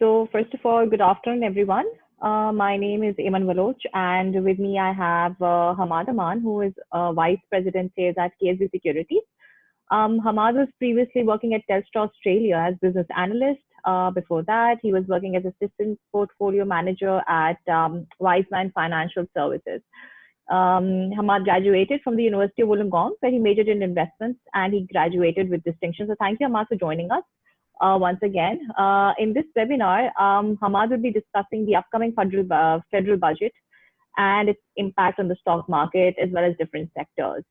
So first of all, good afternoon, everyone. My name is Iman Valoch, and with me I have Hamad Aman, who is Vice President Sales at KSB Securities. Hamad was previously working at Telstra Australia as business analyst. Before that, he was working as assistant portfolio manager at Wiseman Financial Services. Hamad graduated from the University of Wollongong, where he majored in investments and he graduated with distinction. So thank you, Hamad, for joining us once again. In this webinar, Hamad will be discussing the upcoming federal budget and its impact on the stock market as well as different sectors.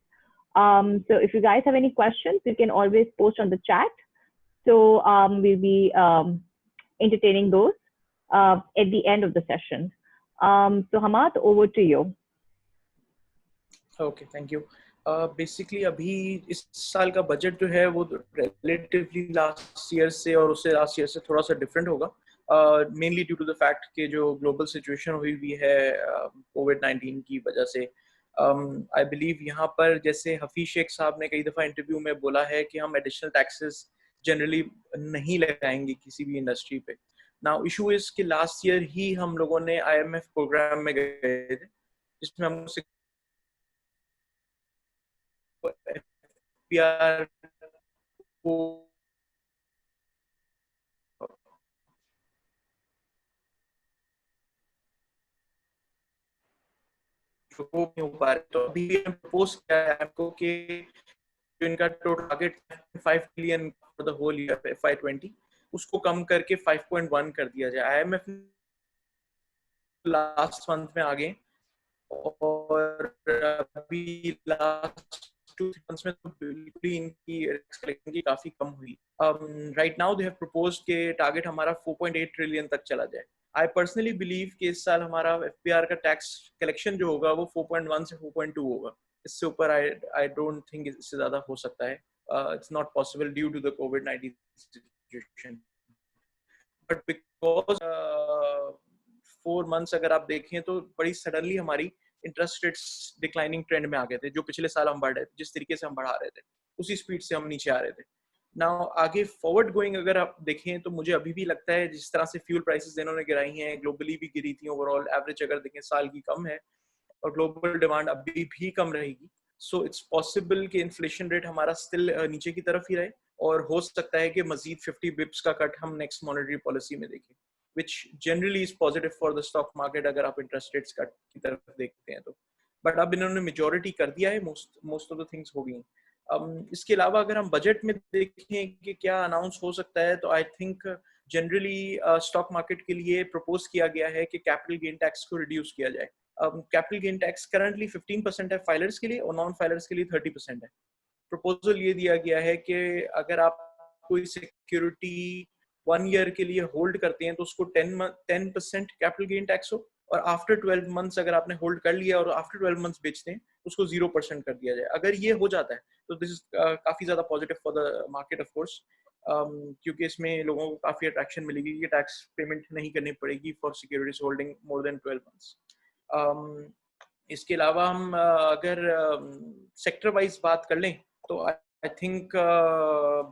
So if you guys have any questions, you can always post on the chat. So we'll be entertaining those at the end of the session. So Hamad, over to you. Okay thank you basically अभी इस साल का budget जो है वो relatively last year से और उससे लास्ट ईयर से थोड़ा सा डिफरेंट होगा mainly due to the fact कि जो ग्लोबल सिचुएशन हुई हुई है कोविड-19 की वजह से आई बिलीव यहाँ पर जैसे हफीज शेख साहब ने कई दफ़ा इंटरव्यू में बोला है कि हम एडिशनल टैक्सेस जनरली नहीं लगाएंगे किसी भी इंडस्ट्री पे. नाउ इशू इज कि लास्ट ईयर ही हम लोगों ने IMF प्रोग्राम में गए थे जिसमें हम FPR को नहीं हो पा रहे. तो अभी प्रपोज किया है आपको कि जो इनका total target 5 billion for the whole year FY20 उसको कम करके 5.1 कर दिया जाए. IMF लास्ट मंथ में आ गए और अभी लास्ट 2 months में तो बिल्कुल ही इनकी कलेक्शन की काफी कम हुई. Right now they have proposed के टारगेट हमारा 4.8 ट्रिलियन तक चला जाए. आई पर्सनली बिलीव कि इस साल हमारा FPR का टैक्स कलेक्शन जो होगा वो 4.1 से 4.2 होगा. इससे ऊपर आई डोंट थिंक इससे ज्यादा हो सकता है. It's not possible due to the कोविड-19 सिचुएशन. बट बिकॉज 4 months अगर आप देखें तो बड़ी सडनली हमारी इंटरेस्ट रेट्स डिक्लाइनिंग ट्रेंड में आ गए थे. जो पिछले साल हम बढ़ रहे थे, जिस तरीके से हम बढ़ा रहे थे उसी स्पीड से हम नीचे आ रहे थे. नाउ आगे फॉरवर्ड गोइंग अगर आप देखें तो मुझे अभी भी लगता है जिस तरह से फ्यूल प्राइसेस इन्होंने गिराई हैं, ग्लोबली भी गिरी थी, ओवरऑल एवरेज अगर देखें साल की कम है और ग्लोबल डिमांड अभी भी कम रहेगी. सो इट्स पॉसिबल कि इन्फ्लेशन रेट हमारा स्टिल नीचे की तरफ ही रहे और हो सकता है कि मजीद 50 बिप्स का कट हम नेक्स्ट मॉनेटरी पॉलिसी में देखें, which generally is positive for the stock market अगर आप इंटरेस्ट रेट्स कट की तरफ देखते हैं तो. बट अब इन्होंने मेजॉरिटी कर दिया है, मोस्ट ऑफ द थिंग्स हो गई. इसके अलावा अगर हम बजट में देखें कि क्या अनाउंस हो सकता है तो I think generally stock market के लिए प्रपोज किया गया है कि कैपिटल गेन टैक्स को रिड्यूस किया जाए. कैपिटल गेन टैक्स करंटली 15% है फाइलर्स के लिए और नॉन फाइलर्स के लिए 30% है. प्रपोजल ये दिया गया है कि अगर आप कोई सिक्योरिटी 1 ईयर के लिए होल्ड करते हैं तो उसको 10% कैपिटल गेन टैक्स हो और आफ्टर 12 मंथ्स अगर आपने होल्ड कर लिया और आफ्टर 12 मंथ्स बेचते हैं उसको 0% कर दिया जाए. अगर ये हो जाता है तो दिस इज काफी ज्यादा positive for the market of course, क्योंकि इसमें लोगों को काफी अट्रैक्शन मिलेगी कि टैक्स पेमेंट नहीं करनी पड़ेगी for securities holding more than 12 months. इसके अलावा हम अगर सेक्टर वाइज बात कर लें तो आई थिंक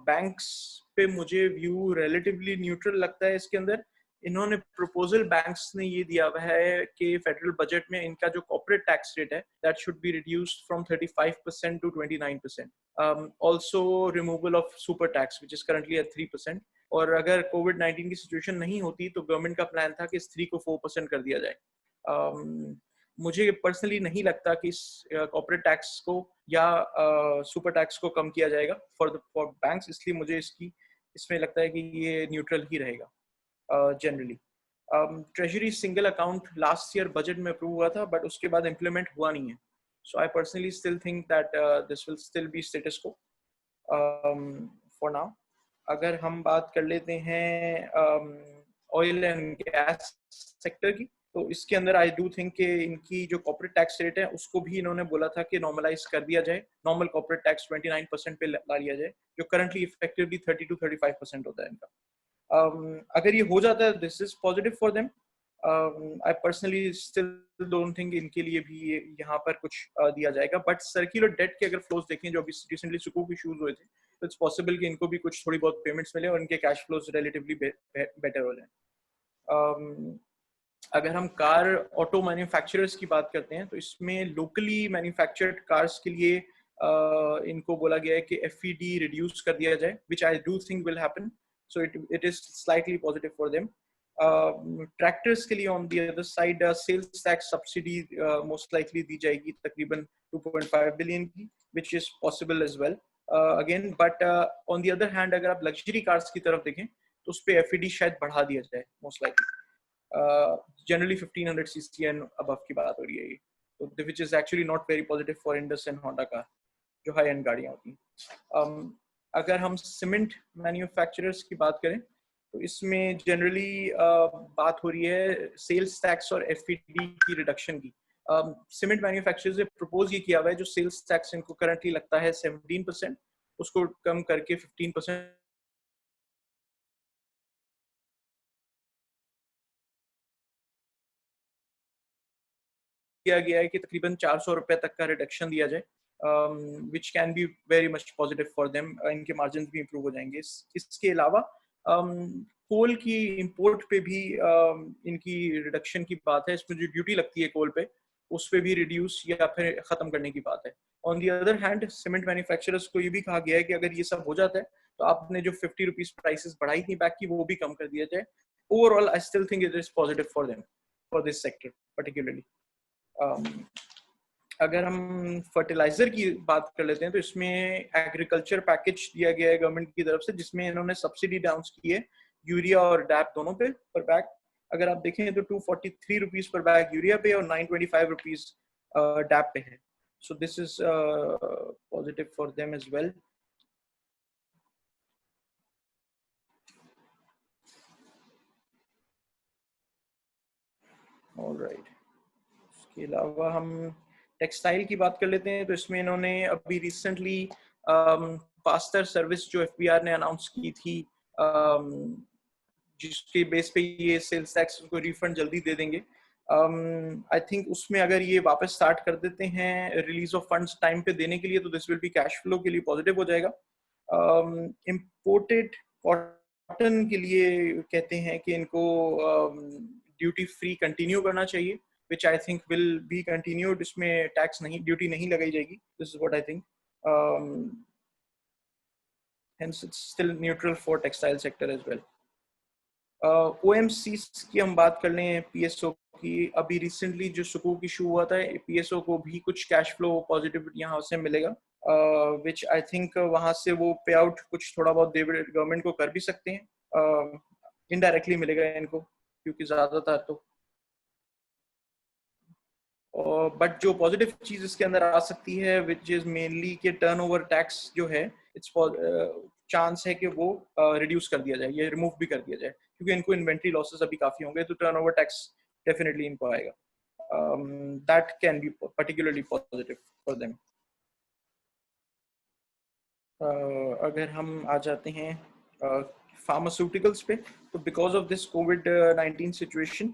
बैंक्स पे मुझे व्यू रिलेटिवली न्यूट्रल लगता है. इसके अंदर इन्होंने प्रपोजल बैंक्स ने ये दिया हुआ है कि फेडरल बजट में इनका जो कॉर्पोरेट टैक्स रेट है that should be reduced from 35% to 29%. Also removal of super tax which is currently at 3%. और अगर कोविड-19 की सिचुएशन नहीं होती तो गवर्नमेंट का प्लान था कि इस 3 को 4% कर दिया जाए. मुझे पर्सनली नहीं लगता कि इस कॉर्पोरेट टैक्स को या सुपर टैक्स को कम किया जाएगा फॉर बैंक्स, इसलिए मुझे इसमें लगता है कि ये न्यूट्रल ही रहेगा generally. Treasury single account last year budget में अप्रूव हुआ था बट उसके बाद इम्प्लीमेंट हुआ नहीं है. So I personally still think that this will still be status quo for now. अगर हम बात कर लेते हैं ऑयल एंड गैस सेक्टर की तो इसके अंदर आई डू थिंक कि इनकी जो कॉर्पोरेट टैक्स रेट है उसको भी इन्होंने बोला था कि नॉर्मलाइज कर दिया जाए. नॉर्मल कॉर्पोरेट टैक्स 29% पे ला लिया जाए जो करंटली इफेक्टिवली 30 to 35% होता है इनका. अगर ये हो जाता है this is positive for them. I personally still don't think इनके लिए भी यहाँ पर कुछ दिया जाएगा. बट सर्कुलर डेट के अगर फ्लोज देखें जो अभी रिसेंटली सुकूक इश्यूज हुए थे तो इट्स पॉसिबल कि इनको भी कुछ थोड़ी बहुत पेमेंट्स मिले और इनके कैश फ्लोज रिलेटिवली बेटर हो जाए. अगर हम कार ऑटो मैन्युफैक्चरर्स की बात करते हैं तो इसमें लोकली मैन्युफैक्चर्ड कार्स के लिए इनको बोला गया है कि FED रिड्यूस कर दिया जाए, which I do think will happen. So it is slightly positive for them. Tractors के लिए on the other side sales tax subsidy most likely दी जाएगी तकरीबन 2.5 बिलियन की, which is possible as well. Again, but on the other hand, अगर आप luxury cars की तरफ देखें तो उस पर FED शायद बढ़ा दिया जाए most likely. Generally 1500 cc and above की बात हो रही है ये, तो which is actually not very positive for Indus and Honda car, जो हाई एंड गाड़ियाँ होती हैं. अगर हम सीमेंट मैन्युफैक्चरर्स की बात करें तो इसमें जनरली बात हो रही है सेल्स टैक्स और FED की रिडक्शन की. सीमेंट मैन्युफैक्चरर्स ने प्रपोज ये किया हुआ है, जो सेल्स टैक्स इनको करंटली लगता है 17%, उसको कम करके 15% किया गया है कि तकरीबन 400 रुपए तक का रिडक्शन दिया जाए, which can be very much positive for them. इनके मार्जिन भी इंप्रूव हो जाएंगे. इसके अलावा कोल की इंपोर्ट पे भी इनकी रिडक्शन की बात है. इसमें जो ड्यूटी लगती है कोल पे, उस पे भी रिड्यूस या फिर खत्म करने की बात है. On the other hand cement manufacturers को ये भी कहा गया है कि अगर ये सब हो जाता है तो आपने जो 50 रुपीज प्राइसेस बढ़ाई थी बैक की, वो भी कम कर दिया जाए. Overall I still think it is positive for them, for this sector particularly. अगर हम फर्टिलाइजर की बात कर लेते हैं तो इसमें एग्रीकल्चर पैकेज दिया गया है गवर्नमेंट की तरफ से, जिसमें इन्होंने सब्सिडी डाउन की है यूरिया और डैप दोनों पे पर बैग. अगर आप देखें तो 243 रुपीज पर बैग यूरिया पे और 925 रुपीज डैप पे है. So this is positive for them as well. Alright, इसके अलावा हम टेक्सटाइल की बात कर लेते हैं तो इसमें इन्होंने अभी रिसेंटली फास्टर सर्विस जो FBR ने अनाउंस की थी, जिसके बेस पे ये सेल्स टैक्स को रिफंड जल्दी दे देंगे. आई थिंक उसमें अगर ये वापस स्टार्ट कर देते हैं रिलीज ऑफ फंड्स टाइम पे देने के लिए, तो this will be cash flow के लिए पॉजिटिव हो जाएगा. इम्पोर्टेड कॉटन के लिए कहते हैं कि इनको ड्यूटी फ्री कंटिन्यू करना चाहिए, which I think will be continued. इसमें टैक्स नहीं, ड्यूटी नहीं लगाई जाएगी. This is what I think. Hence it's still neutral for textile sector as well. OMC की हम बात कर लें, PSO की, अभी रिसेंटली जो सुकूक इशू हुआ था, PSO को भी कुछ कैश फ्लो पॉजिटिव यहाँ से मिलेगा, which I think वहाँ से वो पे आउट कुछ थोड़ा बहुत गवर्नमेंट को कर भी सकते हैं. इनडायरेक्टली मिलेगा इनको, क्योंकि ज्यादातर तो. बट जो पॉजिटिव चीज इसके अंदर आ सकती है, विच इज मेनली कि टर्नओवर टैक्स जो है, इट्स चांस है कि वो रिड्यूस कर दिया जाए, ये रिमूव भी कर दिया जाए, क्योंकि इनको इन्वेंट्री लॉसेस अभी काफी होंगे, तो टर्नओवर टैक्स डेफिनेटली इनको आएगा. That can be particularly positive for them. अगर हम आ जाते हैं फार्मास्यूटिकल्स पे, तो because of this COVID-19 situation,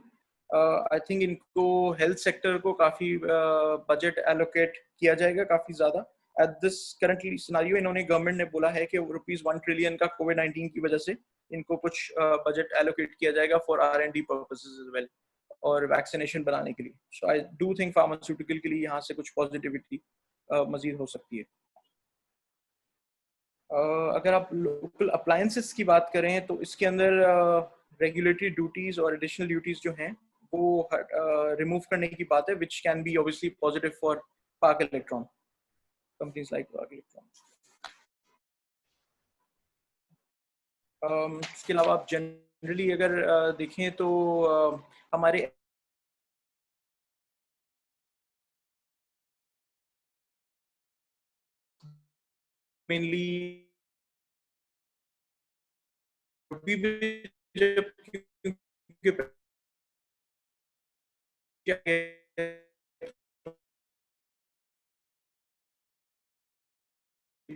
I think इनको हेल्थ सेक्टर को काफी बजट एलोकेट किया जाएगा, काफी ज्यादा. एट दिस करंटली सिनारियो इन्होंने, गवर्नमेंट ने बोला है कि ₹1 ट्रिलियन का COVID-19 की वजह से इनको कुछ बजट एलोकेट किया जाएगा for R&D purposes as well, और वैक्सीनेशन बनाने के लिए. So I do think pharmaceutical के लिए यहाँ से कुछ पॉजिटिविटी मजीद हो सकती है. अगर आप लोकल अप्लायंसेस की बात करें तो इसके अंदर रेगुलेटरी ड्यूटीज और एडिशनल ड्यूटीज जो हैं वो रिमूव करने की बात है, which can be obviously positive for park electron, companies like park electron. इसके अलावा आप जनरली अगर देखें तो हमारे मेनली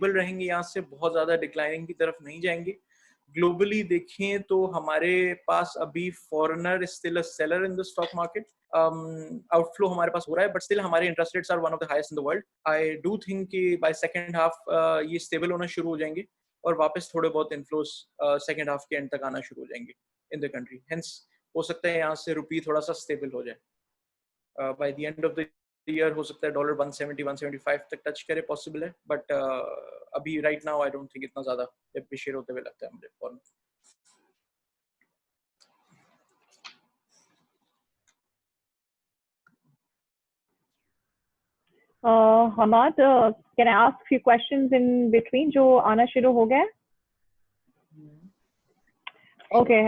रहेंगे, यहाँ से बहुत ज्यादा डिक्लाइनिंग की तरफ नहीं जाएंगे. ग्लोबली देखें तो हमारे पास अभी foreigner still a seller in the stock market. Outflow हमारे पास हो रहा है, बट स्टिल हमारे interest rates are one of the highest in the world. I do think कि बाय सेकंड हाफ ये स्टेबल होना शुरू हो जाएंगे और वापस थोड़े बहुत इनफ्लोस सेकंड हाफ के एंड तक आना शुरू हो जाएंगे इन द कंट्री. हेंस हो सकता है यहाँ से रुपी थोड़ा सा स्टेबल हो जाए। By the end of the year हो सकता है डॉलर 170 175 तक टच करे, पॉसिबल है, बट अभी right now I don't think इतना ज्यादा एप्रिशिएट होते हुए लगता है मुझे फॉरन। Hamad, can I ask few questions in between जो आना शुरू हो गया? Okay.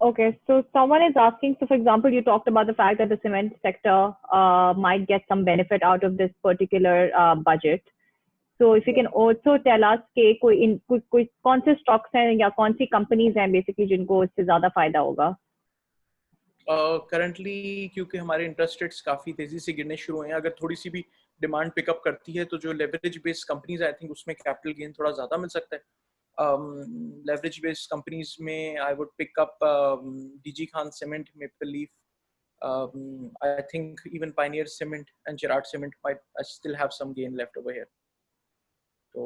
Okay, so someone is asking, so for example, you talked about the fact that the cement sector might get some benefit out of this particular budget. So if you can also tell us कि कोई कौन से stocks हैं या कौन सी companies हैं basically जिनको इससे ज़्यादा फायदा होगा? करंटली क्योंकि हमारे इंटरेस्ट रेट्स काफ़ी तेज़ी से गिरने शुरू हुए हैं, अगर थोड़ी सी भी डिमांड पिकअप करती है तो जो leverage based companies I think उसमें कैपिटल गेन थोड़ा ज़्यादा मिल सकता है। leverage based companies में I would pick up DG Khan Cement, Maple Leaf, I think even Pioneer Cement and Gerard Cement might still have some gain left over here, तो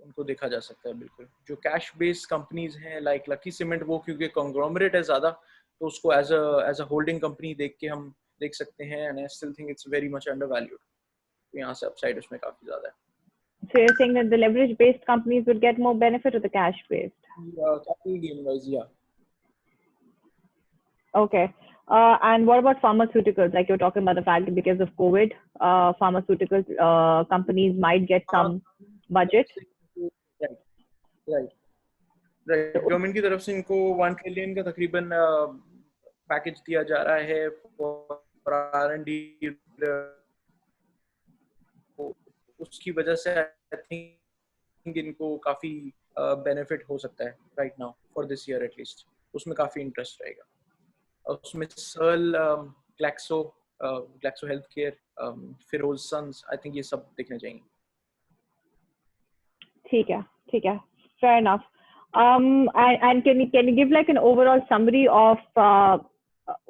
उनको देखा जा सकता है बिल्कुल। जो कैश बेस्ड कंपनीज हैं लाइक लकी सीमेंट, वो क्योंकि कॉन्ग्लोमरेट है ज़्यादा, तो उसको एज अ होल्डिंग कंपनी देख के हम देख सकते हैं, and I still think it's very much under valued, तो यहाँ से अपसाइड उसमें काफ़ी ज़्यादा है। So you're saying that the leverage-based companies would get more benefit or the cash-based? Capital gain-wise, yeah. Okay. And what about pharmaceuticals? Like you're talking about the fact that because of COVID, pharmaceutical companies might get some budget. Right. Government की तरफ से इनको 1 trillion का तकरीबन package दिया जा रहा है फॉर R&D, उसकी वजह से आई थिंक इनको काफी बेनिफिट हो सकता है right now for this year at least, उसमें काफी इंटरेस्ट रहेगा। उसमें Searle, Glaxo health care, Feroz sons, I think ये सब देखने चाहिए। ठीक है, fair enough. And can you give like an overall summary of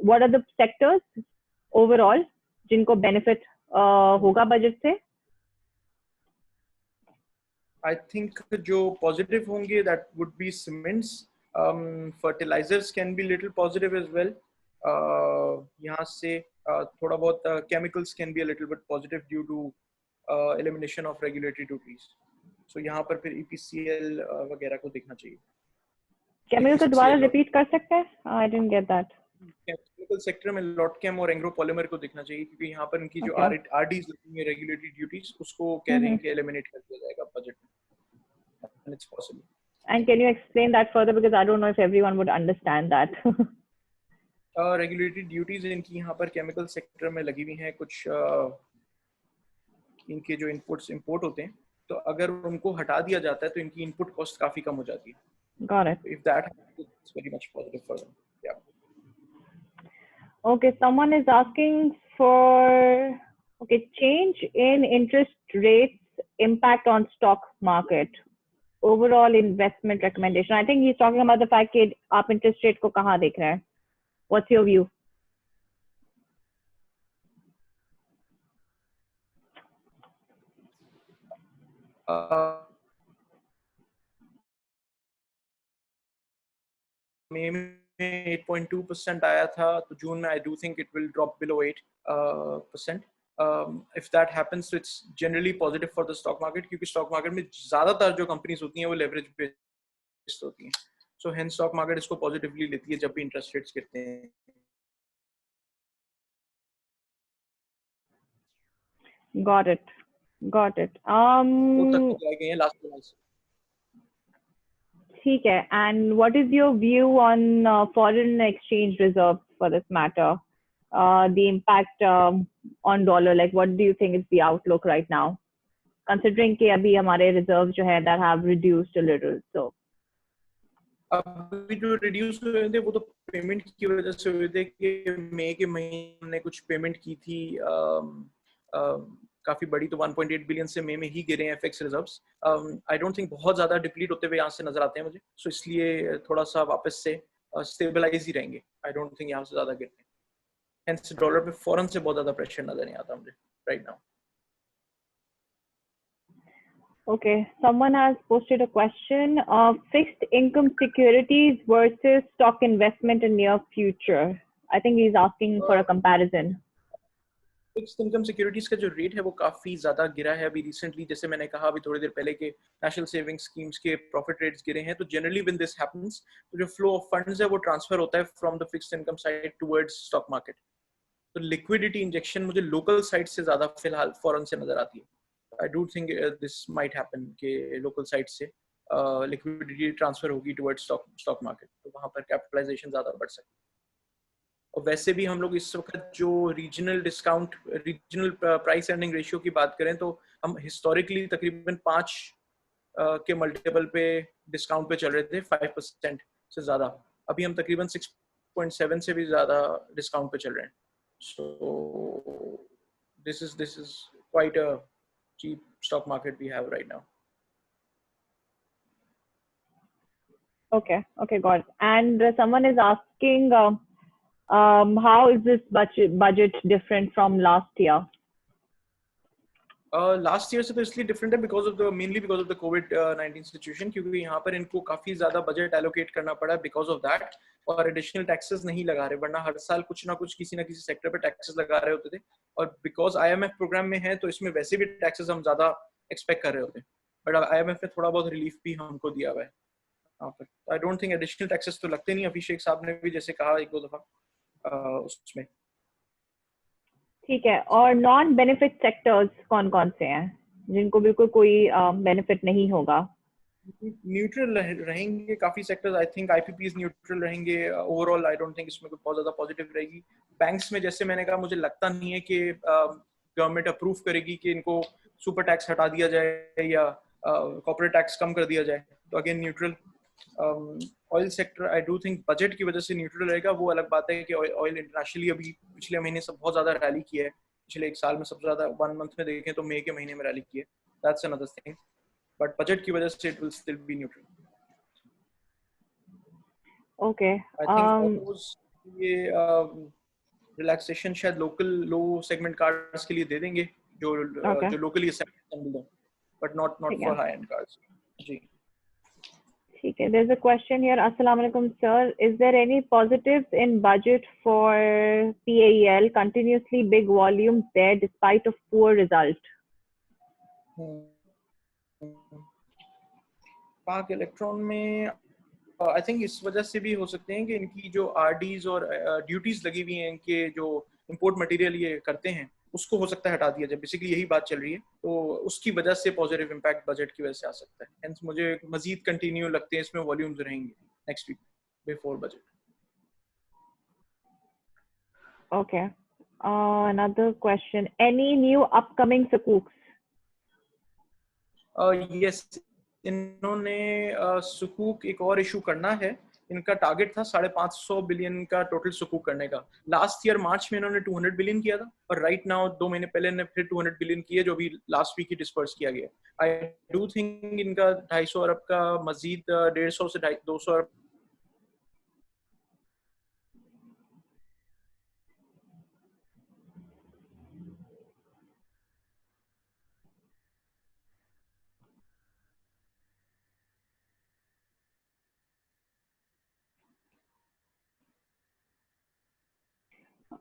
what are the sectors overall जिनको benefit होगा budget से? I think जो positive होंगे that would be cements, fertilizers can be little positive as well. यहाँ से थोड़ा बहुत chemicals can be a little bit positive due to elimination of regulatory duties. So यहाँ पर फिर EPCL वगैरह को देखना चाहिए। Chemicals को दोबारा repeat कर सकते हैं? I didn't get that. Chemical sector में लॉटकेम और एंग्रो पॉलीमर को देखना चाहिए, क्योंकि यहाँ पर उनकी जो आरडीज लगती है रेगुलेटरी ड्यूटीज, उसको कह रहे हैं कि एलिमिनेट कर दिया जाएगा बजट में, and it's possible. And can you explain that further, because I don't know if everyone would understand that. Regulatory duties इनकी यहाँ पर केमिकल सेक्टर में लगी हुई हैं, कुछ इनके जो इनपुट्स इंपोर्ट होते हैं, तो अगर उनको हटा दिया जाता है तो इनकी इनपुट कॉस्ट काफी कम हो जाती है। Got it. If that happens, it's very much positive for them. Yeah. Okay, someone is asking for change in interest rates impact on stock market, overall investment recommendation. I think he's talking about the fact that आप interest rate को कहाँ देख रहे हैं? What's your view? मई में 8.2% आया था, तो जून में I do think it will drop below 8%. If that happens, so it's generally positive for the stock market, क्योंकि stock market में ज़्यादातर जो companies होती हैं वो leverage based होती हैं, so hence stock market इसको positively लेती है जब भी interest rates गिरते हैं। Got it. वो तक जाएंगे हैं last month। ठीक है, and what is your view on foreign exchange reserves for this matter? The impact on dollar, like what do you think is the outlook right now, considering कि अभी हमारे reserves जो है that have reduced a little, so अभी जो reduce हुए थे वो तो पेमेंट की वजह से हुए थे कि मई के महीने हमने कुछ पेमेंट की थी, काफी बड़ी, तो 1.8 बिलियन से मई में ही गिरे हैं FX reserves. I don't think बहुत ज्यादा डिप्लीट होते हुए यहाँ से नजर आते हैं मुझे, सो इसलिए थोड़ा सा वापस से स्टेबलाइज ही रहेंगे। आई डोंट थिंक यहाँ से ज्यादा गिरते हैं, हेंस डॉलर पे फौरन से बहुत ज्यादा प्रेशर नजर नहीं आता मुझे right now. Okay, someone has posted a question of fixed income securities versus stock investment in near future. I think he's asking for a comparison. Fixed income securities का जो रेट है वो काफी ज्यादा गिरा है अभी रिसेंटली, जैसे मैंने कहा अभी थोड़ी देर पहले के नेशनल सेविंग स्कीम्स के प्रॉफिट रेट्स गिरे हैं। तो जनरली व्हेन दिस हैपेंस तो जो फ्लो ऑफ फंड्स है वो ट्रांसफर होता है from the fixed income side towards stock market. तो लिक्विडिटी इंजेक्शन मुझे लोकल साइड से ज्यादा फिलहाल फॉरेन से नजर आती है। आई do think this might happen कि लोकल साइड से लिक्विडिटी ट्रांसफर होगी टुवर्ड्स स्टॉक मार्केट, तो वहां पर कैपिटलाइजेशन ज्यादा बढ़ सकती है। और वैसे भी हम लोग इस वक्त जो रीजनल प्राइस अर्निंग रेशियो की बात करें तो हम हिस्टोरिकली तकरीबन 5 के मल्टीपल पे डिस्काउंट पे चल रहे थे, 5% से ज्यादा। अभी हम तकरीबन 6.7 से भी ज्यादा डिस्काउंट पे चल रहे हैं। So this is quite a cheap stock market we have right now. Okay, got it. And someone is asking, how is this budget different from last year? Last year से तो इसलिए डिफरेंट है mainly because of the कोविड-19 situation, क्योंकि यहाँ पर इनको काफी ज्यादा बजट एलोकेट करना पड़ा बिकॉज ऑफ दैट, और एडिशनल टैक्सेस नहीं लगा रहे, वरना हर साल कुछ ना कुछ किसी ना किसी सेक्टर पे टैक्सेस लगा रहे होते थे। और बिकॉज IMF प्रोग्राम में है तो इसमें वैसे भी टैक्सेस हम ज्यादा एक्सपेक्ट कर रहे होते हैं, बट अब IMF ने थोड़ा बहुत रिलीफ भी हमको दिया हुआ है यहाँ पर। I don't think additional taxes तो लगते नहीं। अभिषेक साहब ने भी जैसे कहा एक दो दफा उसमें। ठीक है, और नॉन बेनिफिट सेक्टर्स कौन कौन से हैं जिनको बिल्कुल कोई बेनिफिट नहीं होगा? न्यूट्रल रहेंगे काफी sectors. I think IPPs neutral रहेंगे ओवरऑल। आई डोंट थिंक इसमें कोई बहुत ज्यादा पॉजिटिव रहेगी। बैंक्स में जैसे मैंने कहा मुझे लगता नहीं है कि गवर्नमेंट अप्रूव करेगी कि इनको सुपर टैक्स हटा दिया जाए या कॉर्पोरेट टैक्स कम कर दिया जाए, तो again neutral. Oil sector I do think budget की वजह से न्यूट्रल रहेगा। वो अलग बात है कि ऑयल इंटरनेशनली अभी पिछले महीने सब बहुत ज्यादा रैली किया है। पिछले एक साल में सबसे ज्यादा 1 मंथ में देखें तो मई के महीने में रैली की है। That's another thing, but budget की वजह से it will still B neutral. Okay, I think ये रिलैक्सेशन शायद लोकल लो सेगमेंट कार्ड्स के लिए दे देंगे जो ओके, जो लोकली असेंबल्ड है, बट नॉट ठीक है, फॉर हाई एंड कार्ड्स। जी ठीक है। There's a question here. Assalamu alaikum, sir. Is there any positives in budget for PAEL? Continuously big volumes there despite of poor result. पाक electron में I think इस वजह से भी हो सकते हैं कि इनकी जो RDs और ड्यूटीज लगी हुई हैं, इनके जो इंपोर्ट मटेरियल ये करते हैं उसको हो सकता है हटा दिया जाए। बेसिकली यही बात चल रही है, तो उसकी वजह से पॉजिटिव इम्पैक्ट बजट की वजह से आ सकता है। हेंस मुझे मजीद कंटिन्यू लगते हैं इसमें वॉल्यूम्स रहेंगे next week before budget. Okay. Another question. Any new upcoming sukuks? Yes, इन्होंने सुकूक एक और इशू करना है। इनका टारगेट था 550 बिलियन का टोटल सुकूक करने का। लास्ट ईयर मार्च में इन्होंने 200 बिलियन किया था, और राइट नाउ 2 महीने पहले ने फिर 200 बिलियन किया, जो भी लास्ट वीक ही डिस्पर्स किया गया। आई डू थिंक इनका 250 अरब का मजीद 150 से 200 अरब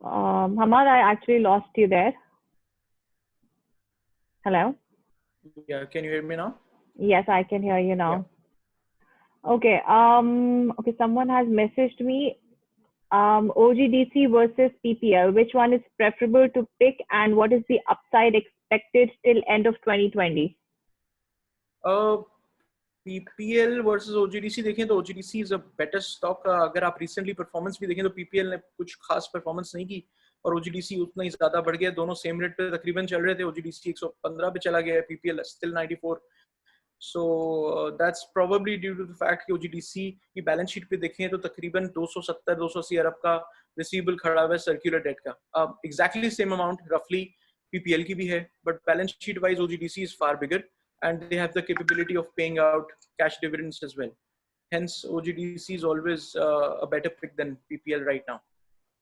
Hamad, I actually lost you there. Hello? Yeah, can you hear me now? Yes, I can hear you now. Yeah. Okay. Okay, someone has messaged me. OGDC versus PPL, which one is preferable to pick, and what is the upside expected till end of 2020? PPL versus OGDC देखें तो OGDC is a better stock. अगर आप recently performance भी देखें तो PPL ने कुछ खास परफॉर्मेंस नहीं की, और OGDC उतना ही ज्यादा बढ़ गया। दोनों सेम रेट पे तकरीबन चल रहे थे। OGDC 115 पे चला गया है, PPL still 94। So that's probably due to the fact कि OGDC की बैलेंस शीट पे देखें तो तकरीबन 270-280 अरब का रिसीवेबल खड़ा हुआ है सर्कुलर डेट का। एग्जैक्टली सेम अमाउंट रफली PPL की भी है, but balance sheet wise OGDC is far bigger and they have the capability of paying out cash dividends as well. Hence, OGDC is always a better pick than PPL right now.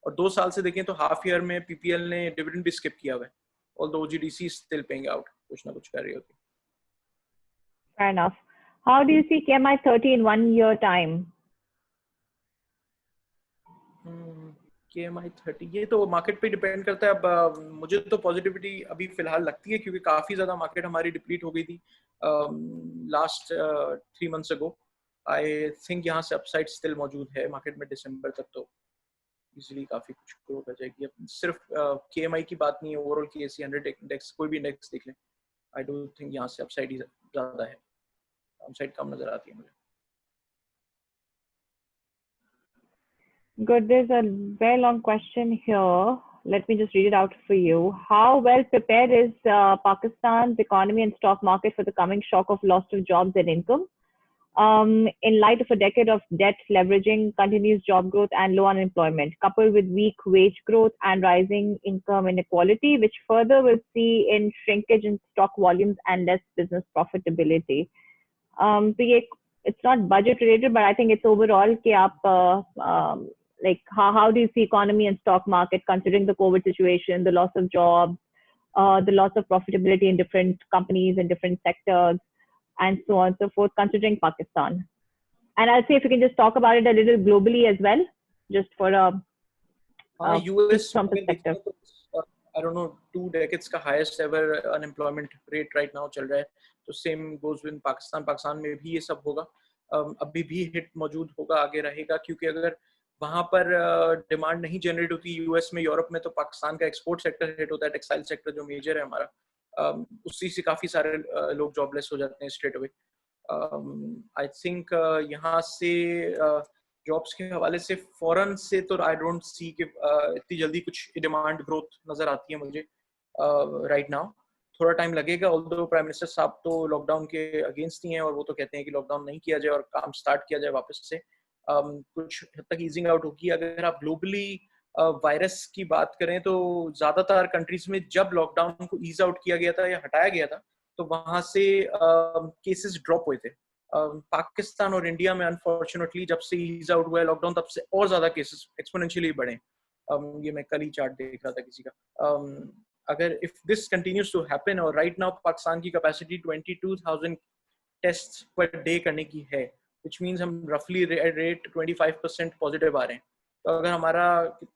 और 2 साल से देखें तो half year में PPL ने dividend भी skip किया हुआ है, although OGDC is still paying out, कुछ ना कुछ कर रही होती है। Fair enough. How do you see KMI 30 in 1 year time? KMI 30 ये तो मार्केट पे डिपेंड करता है। अब मुझे तो पॉजिटिविटी अभी फिलहाल लगती है क्योंकि काफी ज्यादा मार्केट हमारी डिप्लीट हो गई थी last 3 months ago. I think यहाँ से अपसाइड स्टिल मौजूद है मार्केट में दिसंबर तक, तो इजीली काफी कुछ ग्रो कर जाएगी। अब सिर्फ KMI की बात नहीं है, ओवरऑल KSE 100 इंडेक्स कोई भी इंडेक्स देख लें, आई डोंट थिंक यहाँ से अपसाइड ही ज्यादा है, डाउनसाइड कम नजर आती है मुझे। Good. There's a very long question here. Let me just read it out for you. How well prepared is Pakistan's economy and stock market for the coming shock of loss of jobs and income? In light of a decade of debt leveraging, continuous job growth, and low unemployment, coupled with weak wage growth and rising income inequality, which further will see in shrinkage in stock volumes and less business profitability. So it's not budget related, but I think it's overall कि आप like how do you see economy and stock market considering the COVID situation, the loss of jobs, the loss of profitability in different companies and different sectors, and so on and so forth, considering Pakistan. And I'll say if you can just talk about it a little globally as well, just for US some perspective. I don't know 2 decades का highest ever unemployment rate right now चल रहा है, तो same goes with Pakistan में भी ये सब होगा। अभी भी हिट मौजूद होगा, आगे रहेगा, क्योंकि अगर वहां पर डिमांड नहीं जनरेट होती यूएस में, यूरोप में, तो पाकिस्तान का एक्सपोर्ट सेक्टर हिट होता है, टेक्सटाइल सेक्टर जो मेजर है हमारा, उसी से काफी सारे लोग जॉबलेस हो जाते हैं स्ट्रेट अवे। आई थिंक यहाँ से जॉब्स के हवाले से फॉरेन से तो आई डोंट सी कि इतनी जल्दी कुछ डिमांड ग्रोथ नजर आती है मुझे राइट नाउ। थोड़ा टाइम लगेगा, ऑल्दो प्राइम मिनिस्टर साहब तो लॉकडाउन के अगेंस्ट ही हैं और वो तो कहते हैं कि लॉकडाउन नहीं किया जाए और काम स्टार्ट किया जाए वापस से। कुछ हद तक ईजिंग आउट होगी। अगर आप ग्लोबली वायरस की बात करें तो ज्यादातर कंट्रीज में जब लॉकडाउन को ईज आउट किया गया था या हटाया गया था तो वहां से केसेस ड्रॉप हुए थे। पाकिस्तान और इंडिया में अनफॉर्चुनेटली जब से ईज आउट हुआ है लॉकडाउन तब से और ज्यादा केसेस एक्सपोनेंशियली बढ़े। ये मैं कल ही चार्ट देख रहा था किसी का। अगर if this continues to happen, और राइट नाउ पाकिस्तान की कैपेसिटी 22,000 टेस्ट पर डे करने की है, which means हम रफली रेट 25% पॉजिटिव आ रहे हैं। तो अगर हमारा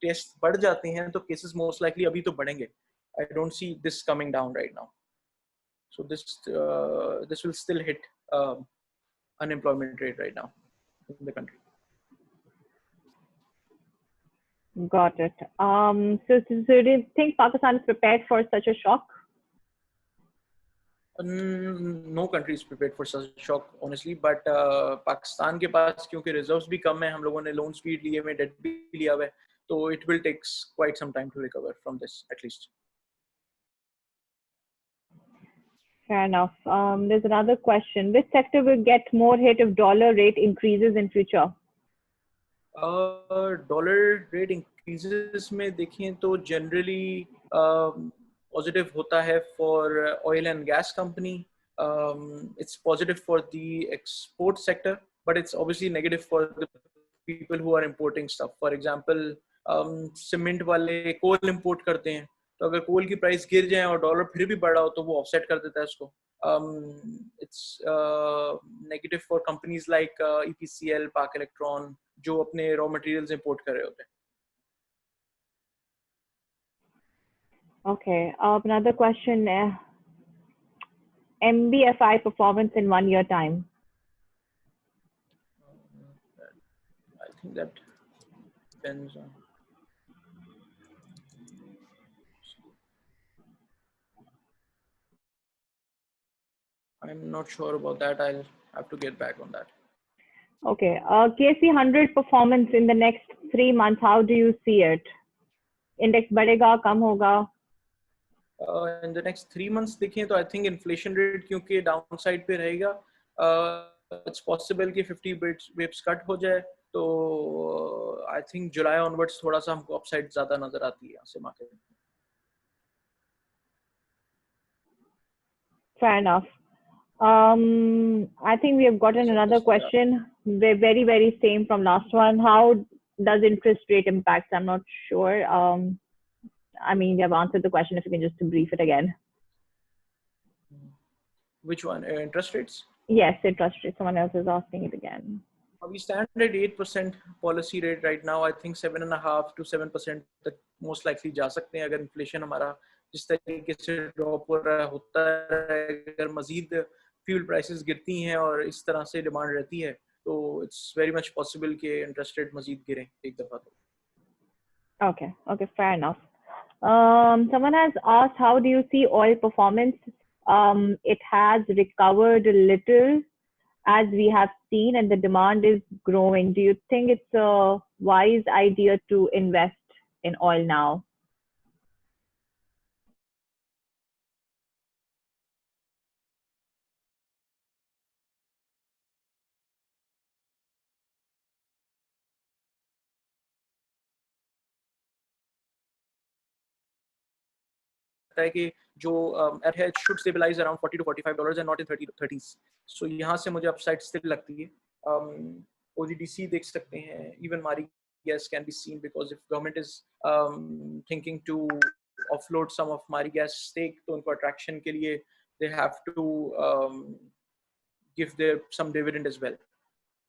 टेस्ट बढ़ जाते हैं तो केसेस मोस्ट लाइकली अभी तो बढ़ेंगे। I don't see this coming down right now, so this will still hit unemployment rate right now in the country. Got it. So do you think Pakistan is prepared for such a shock? No country is prepared for such a shock honestly, but Pakistan के पास क्योंकि reserves भी कम है, हम लोगों ने loan speed लिए हुए, date भी लिया हुआ है, तो it will take quite some time to recover from this at least. Fair enough. There's another question. Which sector will get more hit if dollar rate increases in future? Dollar rate increases में देखें तो generally positive होता है for oil and gas company, it's positive for the export sector, but it's obviously negative for the people who are importing stuff. For example cement वाले coal import करते हैं, तो अगर कोल की प्राइस गिर जाए और डॉलर फिर भी बढ़ा हो तो वो ऑफसेट कर देता है उसको। It's negative for companies like EPCL, पाक इलेक्ट्रॉन, जो अपने रॉ मटेरियल्स इंपोर्ट कर रहे होते हैं। Okay. Another question. MBFI performance in 1 year time. I think that depends on. I'm not sure about that. I'll have to get back on that. Okay. KSE 100 performance in the next 3 months, how do you see it? Index बढ़ेगा, कम होगा? In the next 3 months देखें तो I think inflation rate क्योंकि down side पे रहेगा, it's possible कि 50 Bips cut हो जाए, तो I think जुलाई ऑनवर्ड्स थोड़ा सा हमको अपसाइड ज्यादा नजर आती है यहाँ से मार्केट में। Fair enough. I think we have gotten another question. Very, very same from last one. How does interest rate impact? I'm not sure. I mean, you have answered the question. If you can just brief it again. Which one? Interest rates? Yes, interest rate. Someone else is asking it again. We stand at 8% policy rate right now. I think 7.5 to 7% तक most likely जा सकते हैं अगर inflation हमारा जिस तरीके से drop हो रहा होता है, अगर मजीद fuel prices गिरती हैं और इस तरह से demand रहती है, तो it's very much possible कि interest rate मजीद गिरें एक दफा तो. Okay, fair enough. Someone has asked, how do you see oil performance? It has recovered a little as we have seen, and the demand is growing. Do you think it's a wise idea to invest in oil now? है कि जो है it should stabilize around $40 to $45 and not in 30s. So यहाँ से मुझे upside still लगती है. OGDC देख सकते हैं. Even Mari gas can be seen because if government is thinking to offload some of Mari gas stake, तो उनको attraction के लिए they have to give their some dividend as well.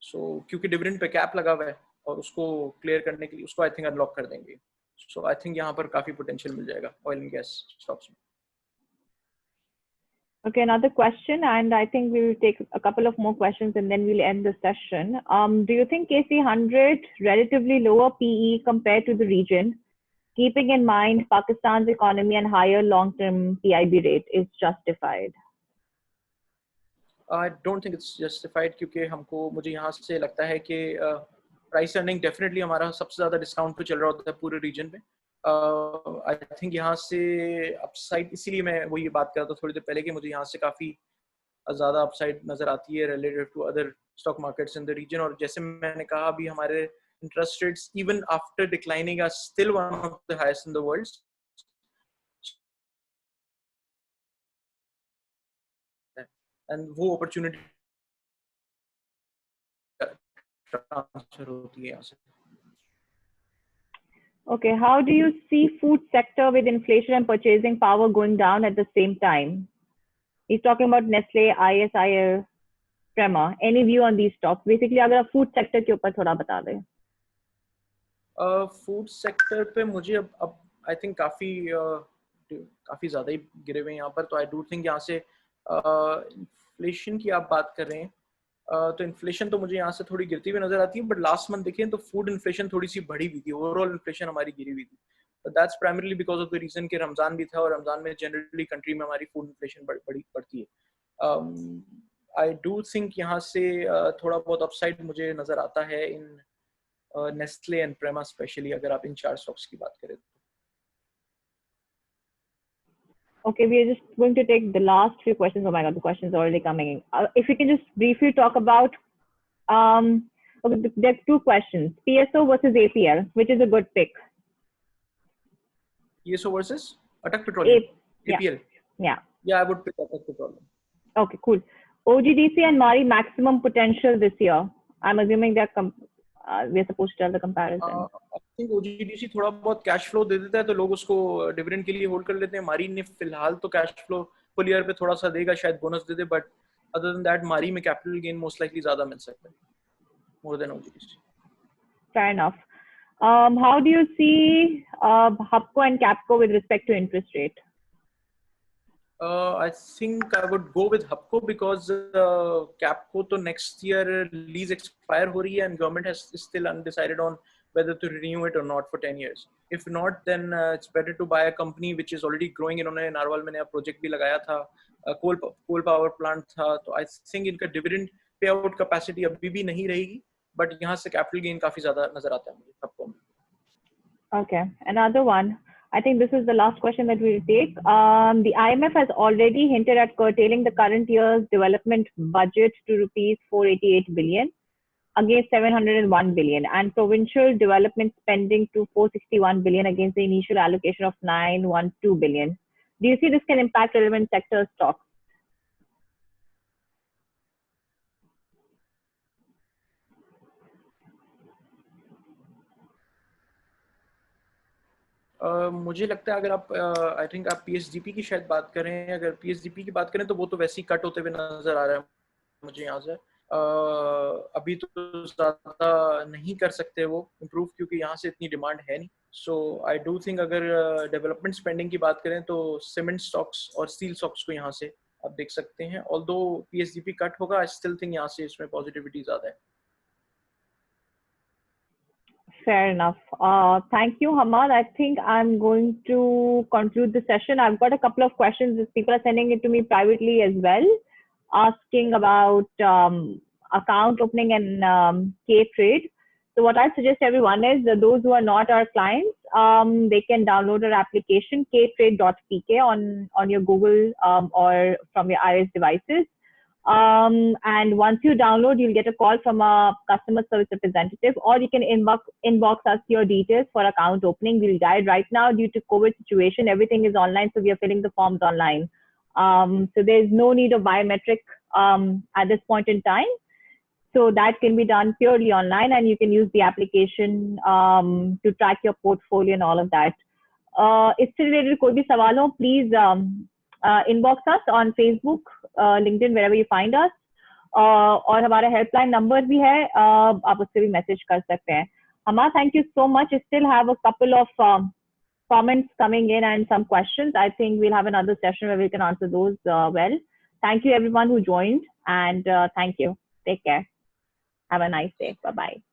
So क्योंकि dividend पे cap लगा हुआ है और उसको clear करने के लिए उसको I think unlock कर देंगे. So I think यहाँ पर काफी potential मिल जाएगा oil and gas stocks में. Okay, another question, and I think we will take a couple of more questions and then we'll end the session. Do you think KC100 relatively lower PE compared to the region, keeping in mind Pakistan's economy and higher long-term PIB rate, is justified? I don't think it's justified क्योंकि हमको मुझे यहाँ से लगता है कि price earning definitely हमारा सबसे ज़्यादा डिस्काउंट पे चल रहा होता है पूरे रीजन में. आई थिंक यहाँ से अपसाइड, इसीलिए मैं वो ये बात कर रहा था थोड़ी देर पहले कि मुझे यहाँ से काफ़ी ज़्यादा अपसाइड नज़र आती है relative to other stock markets in the region. और जैसे मैंने कहा अभी हमारे interest rates even after declining are still one of the highest in the world. And वो अपॉर्चुनिटी ट्रांसफर होती है यहाँ से. Okay, how do you see food sector with inflation and purchasing power going down at the same time? He's talking about Nestle, ISIL, Prema. Any view on these stocks? Basically, अगर आप food sector के ऊपर थोड़ा बता दें. Food sector पे मुझे अब आई थिंक काफ़ी ज़्यादा ही गिरे हुए हैं यहाँ पर. तो आई डू थिंक यहाँ से इन्फ्लेशन की आप बात कर रहे हैं तो इन्फ्लेशन तो मुझे यहाँ से थोड़ी गिरती हुई नजर आती है. बट लास्ट मंथ देखें तो फूड इन्फ्लेशन थोड़ी सी बढ़ी हुई थी. ओवरऑल इन्फ्लेशन हमारी गिरी हुई थी. That's primarily because of the reason कि रमजान भी था और रमजान में जनरली कंट्री में हमारी फूड इन्फ्लेशन बढ़ती है. आई डू थिंक यहाँ से थोड़ा बहुत अपसाइड मुझे नजर आता है इन नेस्ले एंड प्रेमा स्पेशली अगर आप इन चार स्टॉक्स की बात करें. Okay, we are just going to take the last few questions. Oh my God, the questions are already coming in. If we can just briefly talk about, okay, there's two questions. PSO versus APL, which is a good pick? PSO versus Atak Petroleum? APL? Yeah. Yeah, I would pick Atak Petroleum. Okay, cool. OGDC and Mari maximum potential this year. I'm assuming they're we're supposed to tell the comparison. I think OGDC थोड़ा बहुत cash flow दे देता है तो लोग उसको dividend के लिए hold कर लेते हैं. मारी ने फिलहाल तो कैश फ्लो फुल ईयर पे थोड़ा सा देगा, शायद bonus they they. But other than that मारी में कैपिटल गेन मोस्ट लाइकली ज्यादा मिल सकता है more than OGDC. Fair enough. How do you see HUBCO and CAPCO with respect to interest rate? I think I would go with HUBCO because CAPCO तो next year lease expire हो रही है and government has still undecided on whether to renew it or not for 10 years. If not, then it's better to buy a company which is already growing. इन्होंने narwhal में नया project भी लगाया था, coal power plant था. तो I think इनका dividend pay out capacity अभी भी नहीं रहेगी, बट यहाँ से कैपिटल गेन काफी ज्यादा नजर आता है मुझे HUBCO में. Okay, another one. I think this is the last question that we'll take. The IMF has already hinted at curtailing the current year's development budget to rupees 488 billion against 701 billion and provincial development spending to 461 billion against the initial allocation of 912 billion. Do you see this can impact relevant sector stocks? मुझे लगता है अगर आप I think आप PSDP की शायद बात करें, अगर PSDP की बात करें तो वो तो वैसे ही कट होते हुए नजर आ रहा है मुझे यहाँ से। अभी तो ज़्यादा नहीं कर सकते वो इम्प्रूव, क्योंकि यहाँ से इतनी डिमांड है नहीं। सो आई डू थिंक अगर डेवलपमेंट स्पेंडिंग की बात करें तो सीमेंट स्टॉक्स और स्टील स्टॉक्स को यहाँ से आप देख सकते हैं। ऑल्दो पीएसडीपी कट होगा, आई स्टिल थिंक यहाँ से इसमें पॉजिटिविटी ज़्यादा है। Fair enough. Thank you, Hamad. I think I'm going to conclude the session. I've got a couple of questions that people are sending it to me privately as well, asking about account opening and K-Trade. So what I suggest everyone is that those who are not our clients, they can download our application ktrade.pk on your Google or from your iOS devices. And once you download, you'll get a call from a customer service representative, or you can inbox us your details for account opening. We'll guide. Right now, due to COVID situation, everything is online, so we are filling the forms online. So there's no need of biometric at this point in time. So that can be done purely online, and you can use the application to track your portfolio and all of that. इससे related कोई भी सवाल हो, please inbox us on Facebook, LinkedIn, wherever you find us. और हमारा helpline number भी है, आप उससे भी मैसेज कर सकते हैं. Hama, thank you so much. I still have a couple of comments coming in and some questions. I think we'll have another session where we can answer those well. Thank you everyone who joined, and thank you. Take care. Have a nice day. Bye-bye.